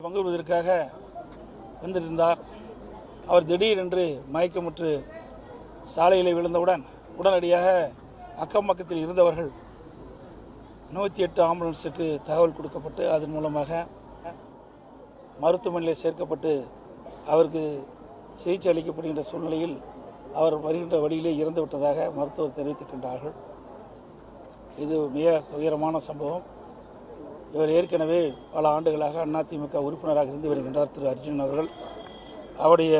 பங்கு கொள்வதற்காக வந்திருந்தார். அவர் திடீரென்று மயக்கமுற்று சாலையில் விழுந்தவுடன் உடனடியாக அக்கம் பக்கத்தில் இருந்தவர்கள் 108 ஆம்புலன்ஸுக்கு தகவல் கொடுக்கப்பட்டு அதன் மூலமாக மருத்துவமனையில் சேர்க்கப்பட்டு அவருக்கு சிகிச்சை அளிக்கப்படுகின்ற சூழ்நிலையில் அவர் வருகின்ற வழியிலே இறந்து விட்டதாக மருத்துவர் தெரிவித்திருக்கின்றார்கள். இது மிக துயரமான சம்பவம். இவர் ஏற்கனவே பல ஆண்டுகளாக அதிமுக உறுப்பினராக இருந்து வருகின்றார் திரு அர்ஜுன் அவர்கள். அவருடைய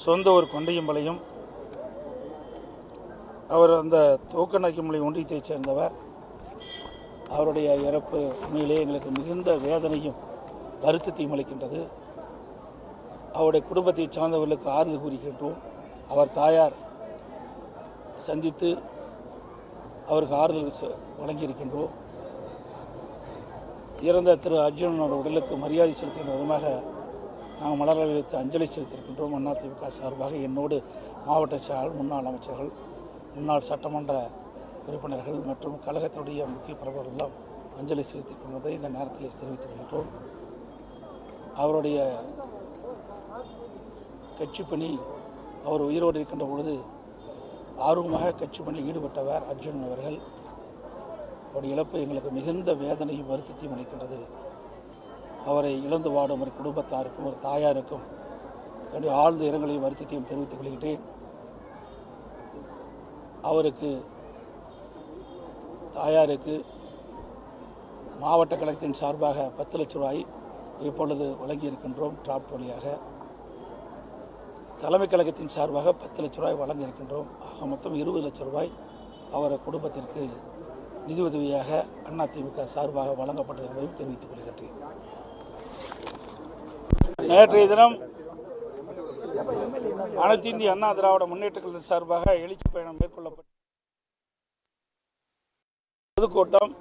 சொந்த ஒரு கொண்டையம்பாளையம். அவர் அந்த தூக்கநாயக்கம்பள்ளி ஒன்றியத்தைச் சேர்ந்தவர். அவருடைய இறப்பு உண்மையிலே எங்களுக்கு மிகுந்த வேதனையும் வருத்தத்தையும் அளிக்கின்றது. அவருடைய குடும்பத்தை சார்ந்தவர்களுக்கு ஆறுதல் கூறுகின்றோம். அவர் தாயார் சந்தித்து அவருக்கு ஆறுதல் வழங்கியிருக்கின்றோம். இறந்த திரு அர்ஜுனோட உடலுக்கு மரியாதை செலுத்துகின்ற விதமாக நாங்கள் மலர் வைத்து அஞ்சலி செலுத்தியிருக்கின்றோம். அதிமுக சார்பாக என்னோடு மாவட்ட செயலாளர், முன்னாள் அமைச்சர்கள், முன்னாள் சட்டமன்ற உறுப்பினர்கள் மற்றும் கழகத்தினுடைய முக்கிய பிரபலர்களும் அஞ்சலி செலுத்திக் கொண்டதை இந்த நேரத்தில் தெரிவித்துக் கொள்கின்றோம். அவருடைய கட்சி பணி, அவர் உயிரோடு இருக்கின்ற பொழுது ஆர்வமாக கட்சி பணியில் ஈடுபட்டவர் அர்ஜுன் அவர்கள். அவருடைய இழப்பு எங்களுக்கு மிகுந்த வேதனையும் வருத்தத்தையும் அளிக்கின்றது. அவரை இழந்து வாடும் ஒரு குடும்பத்தாருக்கும் ஒரு தாயாருக்கும் என்னுடைய ஆழ்ந்த இரங்கலையும் வருத்தத்தையும் தெரிவித்துக் கொள்கிறேன். அவருக்கு தாயாருக்கு மாவட்ட கழகத்தின் சார்பாக 10 லட்சம் ரூபாய் இப்பொழுது வழங்கியிருக்கின்றோம். டிராப்ட் வழியாக தலைமை கழகத்தின் சார்பாக 10 லட்சம் ரூபாய் வழங்கியிருக்கின்றோம். ஆக மொத்தம் 20 லட்சம் ரூபாய் அவர் குடும்பத்திற்கு நிதி உதவியாக அதிமுக சார்பாக வழங்கப்பட்டது என்பதையும் தெரிவித்துக் கொள்கின்றேன். நேற்றைய தினம் அனைத்து இந்திய அண்ணா திராவிட முன்னேற்ற கழகத்தின் சார்பாக எழுச்சி பயணம் மேற்கொள்ளப்பட்ட பொதுக்கூட்டம்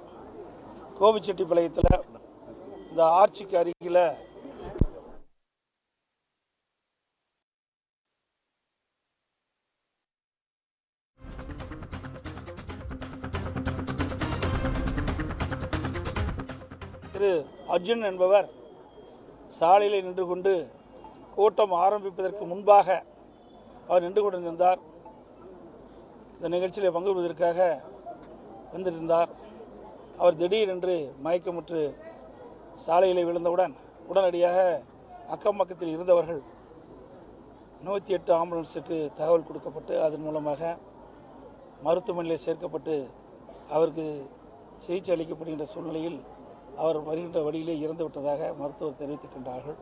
கோபிச்செட்டிப்பாளையத்தில் இந்த ஆட்சிக்கு அருகில் திரு அர்ஜுன் என்பவர் சாலையில் நின்று கொண்டு கூட்டம் ஆரம்பிப்பதற்கு முன்பாக அவர் நின்று கொண்டிருந்தார். இந்த நிகழ்ச்சியில் பங்கு கொள்வதற்காக வந்திருந்தார். அவர் திடீரென்று மயக்கமுற்று சாலையில் விழுந்தவுடன் உடனடியாக அக்கம் பக்கத்தில் இருந்தவர்கள் 108 ஆம்புலன்ஸுக்கு தகவல் கொடுக்கப்பட்டு அதன் மூலமாக மருத்துவமனையில் சேர்க்கப்பட்டு அவருக்கு சிகிச்சை அளிக்கப்படுகின்ற சூழ்நிலையில் அவர் வருகின்ற வழியிலே இறந்து விட்டதாக மருத்துவர் தெரிவித்திருக்கின்றார்கள்.